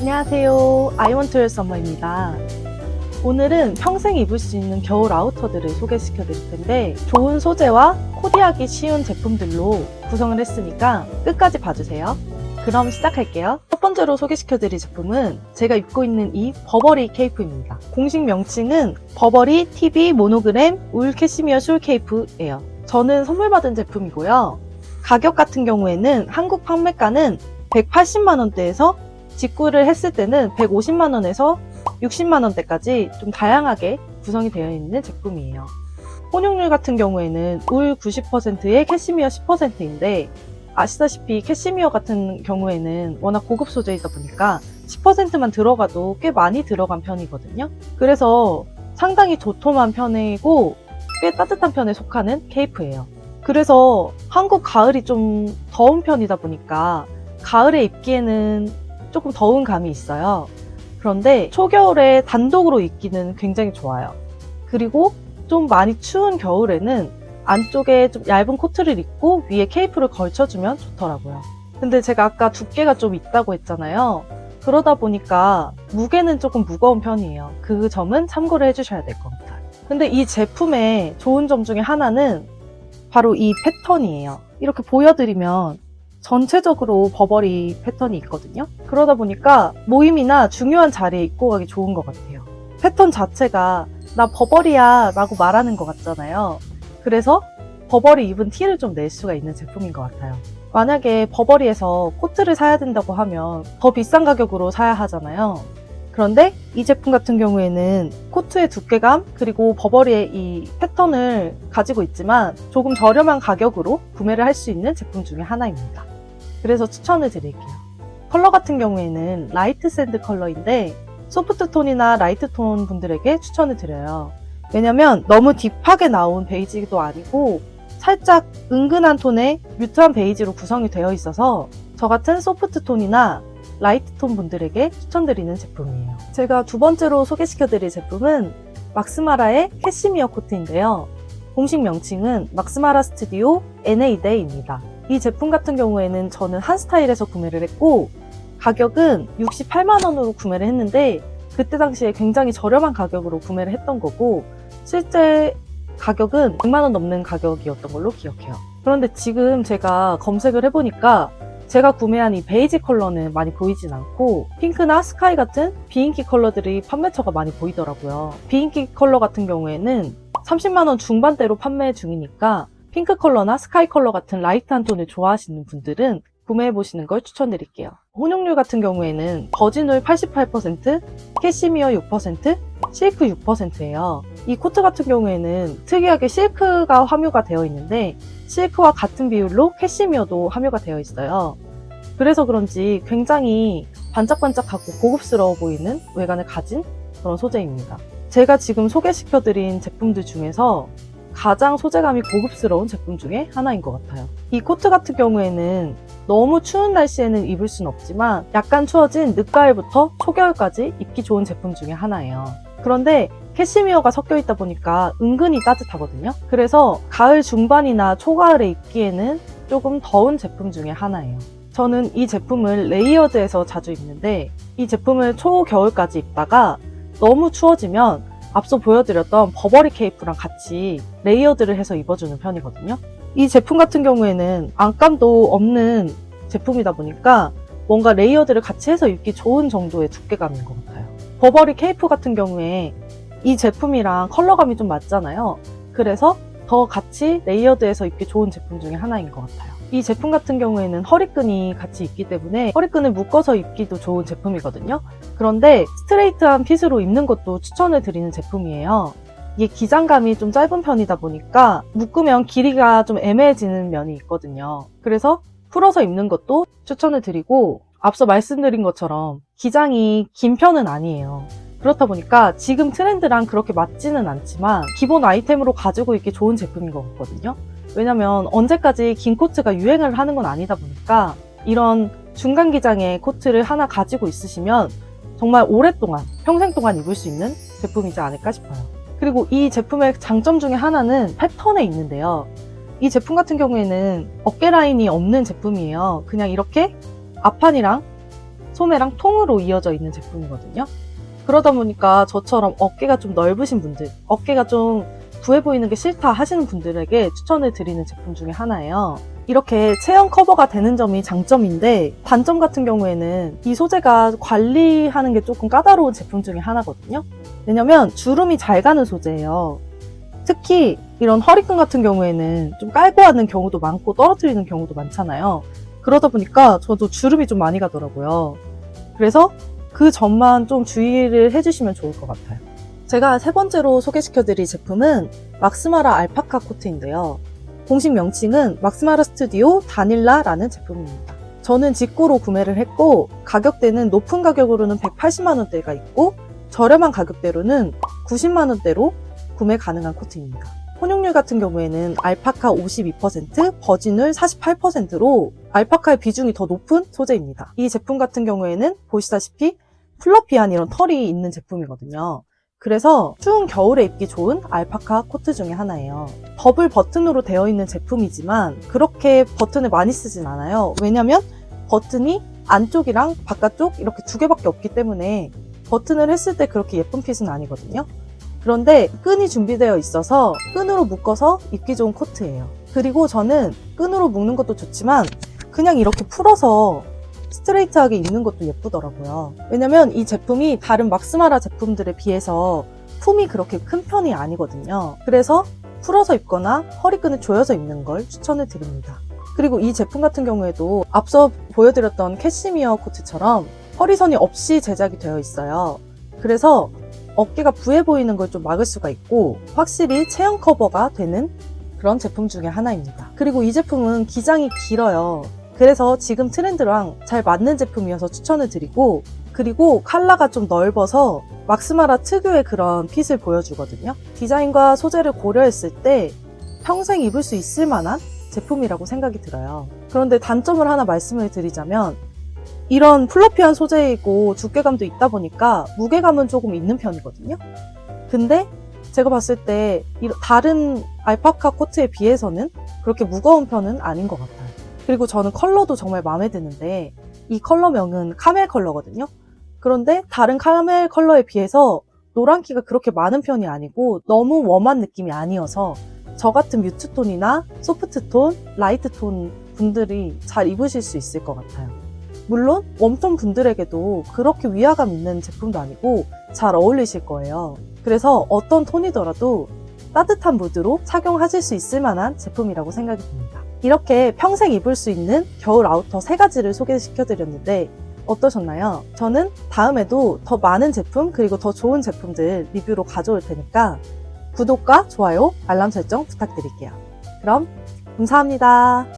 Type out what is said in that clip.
안녕하세요. I want to wear summer입니다. 오늘은 평생 입을 수 있는 겨울 아우터들을 소개시켜 드릴 텐데 좋은 소재와 코디하기 쉬운 제품들로 구성을 했으니까 끝까지 봐주세요. 그럼 시작할게요. 첫 번째로 소개시켜 드릴 제품은 제가 입고 있는 이 버버리 케이프입니다. 공식 명칭은 버버리 TV 모노그램 울 캐시미어 숄 케이프예요. 저는 선물 받은 제품이고요. 가격 같은 경우에는 한국 판매가는 180만원대에서 직구를 했을 때는 150만원에서 60만원대까지 좀 다양하게 구성이 되어 있는 제품이에요. 혼용률 같은 경우에는 울 90%에 캐시미어 10%인데 아시다시피 캐시미어 같은 경우에는 워낙 고급 소재이다 보니까 10%만 들어가도 꽤 많이 들어간 편이거든요. 그래서 상당히 도톰한 편이고 꽤 따뜻한 편에 속하는 케이프예요. 그래서 한국 가을이 좀 더운 편이다 보니까 가을에 입기에는 조금 더운 감이 있어요. 그런데 초겨울에 단독으로 입기는 굉장히 좋아요. 그리고 좀 많이 추운 겨울에는 안쪽에 좀 얇은 코트를 입고 위에 케이프를 걸쳐주면 좋더라고요. 근데 제가 아까 두께가 좀 있다고 했잖아요. 그러다 보니까 무게는 조금 무거운 편이에요. 그 점은 참고를 해주셔야 될 겁니다. 근데 이 제품의 좋은 점 중에 하나는 바로 이 패턴이에요. 이렇게 보여드리면 전체적으로 버버리 패턴이 있거든요. 그러다 보니까 모임이나 중요한 자리에 입고 가기 좋은 것 같아요. 패턴 자체가 나 버버리야 라고 말하는 것 같잖아요. 그래서 버버리 입은 티를 좀 낼 수가 있는 제품인 것 같아요. 만약에 버버리에서 코트를 사야 된다고 하면 더 비싼 가격으로 사야 하잖아요. 그런데 이 제품 같은 경우에는 코트의 두께감 그리고 버버리의 이 패턴을 가지고 있지만 조금 저렴한 가격으로 구매를 할 수 있는 제품 중에 하나입니다. 그래서 추천을 드릴게요. 컬러 같은 경우에는 라이트 샌드 컬러인데 소프트 톤이나 라이트 톤 분들에게 추천을 드려요. 왜냐면 너무 딥하게 나온 베이지도 아니고 살짝 은근한 톤의 뮤트한 베이지로 구성이 되어 있어서 저 같은 소프트 톤이나 라이트 톤 분들에게 추천드리는 제품이에요. 제가 두 번째로 소개시켜드릴 제품은 막스마라의 캐시미어 코트인데요. 공식 명칭은 막스마라 스튜디오 NA데이입니다. 이 제품 같은 경우에는 저는 한스타일에서 구매를 했고 가격은 68만원으로 구매를 했는데 그때 당시에 굉장히 저렴한 가격으로 구매를 했던 거고 실제 가격은 100만원 넘는 가격이었던 걸로 기억해요. 그런데 지금 제가 검색을 해보니까 제가 구매한 이 베이지 컬러는 많이 보이진 않고 핑크나 스카이 같은 비인기 컬러들이 판매처가 많이 보이더라고요. 비인기 컬러 같은 경우에는 30만원 중반대로 판매 중이니까 핑크 컬러나 스카이 컬러 같은 라이트한 톤을 좋아하시는 분들은 구매해보시는 걸 추천드릴게요. 혼용률 같은 경우에는 버진울 88%, 캐시미어 6%, 실크 6%예요. 이 코트 같은 경우에는 특이하게 실크가 함유가 되어 있는데 실크와 같은 비율로 캐시미어도 함유가 되어 있어요. 그래서 그런지 굉장히 반짝반짝하고 고급스러워 보이는 외관을 가진 그런 소재입니다. 제가 지금 소개시켜드린 제품들 중에서 가장 소재감이 고급스러운 제품 중에 하나인 것 같아요. 이 코트 같은 경우에는 너무 추운 날씨에는 입을 순 없지만 약간 추워진 늦가을부터 초겨울까지 입기 좋은 제품 중에 하나예요. 그런데 캐시미어가 섞여 있다 보니까 은근히 따뜻하거든요. 그래서 가을 중반이나 초가을에 입기에는 조금 더운 제품 중에 하나예요. 저는 이 제품을 레이어드해서 자주 입는데 이 제품을 초겨울까지 입다가 너무 추워지면 앞서 보여드렸던 버버리 케이프랑 같이 레이어드를 해서 입어주는 편이거든요. 이 제품 같은 경우에는 안감도 없는 제품이다 보니까 뭔가 레이어드를 같이 해서 입기 좋은 정도의 두께감인 것 같아요. 버버리 케이프 같은 경우에 이 제품이랑 컬러감이 좀 맞잖아요. 그래서 더 같이 레이어드해서 입기 좋은 제품 중에 하나인 것 같아요. 이 제품 같은 경우에는 허리끈이 같이 있기 때문에 허리끈을 묶어서 입기도 좋은 제품이거든요. 그런데 스트레이트한 핏으로 입는 것도 추천을 드리는 제품이에요. 이게 기장감이 좀 짧은 편이다 보니까 묶으면 길이가 좀 애매해지는 면이 있거든요. 그래서 풀어서 입는 것도 추천을 드리고 앞서 말씀드린 것처럼 기장이 긴 편은 아니에요. 그렇다 보니까 지금 트렌드랑 그렇게 맞지는 않지만 기본 아이템으로 가지고 있기 좋은 제품인 것 같거든요. 왜냐면 언제까지 긴 코트가 유행을 하는 건 아니다 보니까 이런 중간 기장의 코트를 하나 가지고 있으시면 정말 오랫동안, 평생 동안 입을 수 있는 제품이지 않을까 싶어요. 그리고 이 제품의 장점 중에 하나는 패턴에 있는데요. 이 제품 같은 경우에는 어깨 라인이 없는 제품이에요. 그냥 이렇게 앞판이랑 소매랑 통으로 이어져 있는 제품이거든요. 그러다 보니까 저처럼 어깨가 좀 넓으신 분들, 어깨가 좀 부해 보이는 게 싫다 하시는 분들에게 추천을 드리는 제품 중에 하나예요. 이렇게 체형 커버가 되는 점이 장점인데, 단점 같은 경우에는 이 소재가 관리하는 게 조금 까다로운 제품 중에 하나거든요. 왜냐면 주름이 잘 가는 소재예요. 특히 이런 허리끈 같은 경우에는 좀 깔고 하는 경우도 많고 떨어뜨리는 경우도 많잖아요. 그러다 보니까 저도 주름이 좀 많이 가더라고요. 그래서 그 점만 좀 주의를 해주시면 좋을 것 같아요. 제가 세 번째로 소개시켜드릴 제품은 막스마라 알파카 코트인데요. 공식 명칭은 막스마라 스튜디오 다닐라라는 제품입니다. 저는 직구로 구매를 했고, 가격대는 높은 가격으로는 180만원대가 있고 저렴한 가격대로는 90만원대로 구매 가능한 코트입니다. 혼용률 같은 경우에는 알파카 52%, 버진울 48%로 알파카의 비중이 더 높은 소재입니다. 이 제품 같은 경우에는 보시다시피 플러피한 이런 털이 있는 제품이거든요. 그래서 추운 겨울에 입기 좋은 알파카 코트 중에 하나예요. 더블 버튼으로 되어 있는 제품이지만 그렇게 버튼을 많이 쓰진 않아요. 왜냐면 버튼이 안쪽이랑 바깥쪽 이렇게 두 개밖에 없기 때문에 버튼을 했을 때 그렇게 예쁜 핏은 아니거든요. 그런데 끈이 준비되어 있어서 끈으로 묶어서 입기 좋은 코트예요. 그리고 저는 끈으로 묶는 것도 좋지만 그냥 이렇게 풀어서 스트레이트하게 입는 것도 예쁘더라고요. 왜냐면 이 제품이 다른 막스마라 제품들에 비해서 품이 그렇게 큰 편이 아니거든요. 그래서 풀어서 입거나 허리끈을 조여서 입는 걸 추천을 드립니다. 그리고 이 제품 같은 경우에도 앞서 보여드렸던 캐시미어 코트처럼 허리선이 없이 제작이 되어 있어요. 그래서 어깨가 부해 보이는 걸 좀 막을 수가 있고 확실히 체형 커버가 되는 그런 제품 중에 하나입니다. 그리고 이 제품은 기장이 길어요. 그래서 지금 트렌드랑 잘 맞는 제품이어서 추천을 드리고, 그리고 컬러가 좀 넓어서 막스마라 특유의 그런 핏을 보여주거든요. 디자인과 소재를 고려했을 때 평생 입을 수 있을 만한 제품이라고 생각이 들어요. 그런데 단점을 하나 말씀을 드리자면 이런 플러피한 소재이고 두께감도 있다 보니까 무게감은 조금 있는 편이거든요. 근데 제가 봤을 때 다른 알파카 코트에 비해서는 그렇게 무거운 편은 아닌 것 같아요. 그리고 저는 컬러도 정말 마음에 드는데 이 컬러명은 카멜 컬러거든요. 그런데 다른 카멜 컬러에 비해서 노란기가 그렇게 많은 편이 아니고 너무 웜한 느낌이 아니어서 저 같은 뮤트톤이나 소프트톤, 라이트톤 분들이 잘 입으실 수 있을 것 같아요. 물론 웜톤 분들에게도 그렇게 위화감 있는 제품도 아니고 잘 어울리실 거예요. 그래서 어떤 톤이더라도 따뜻한 무드로 착용하실 수 있을 만한 제품이라고 생각이 듭니다. 이렇게 평생 입을 수 있는 겨울 아우터 3가지를 소개시켜드렸는데 어떠셨나요? 저는 다음에도 더 많은 제품 그리고 더 좋은 제품들 리뷰로 가져올 테니까 구독과 좋아요, 알람 설정 부탁드릴게요. 그럼 감사합니다.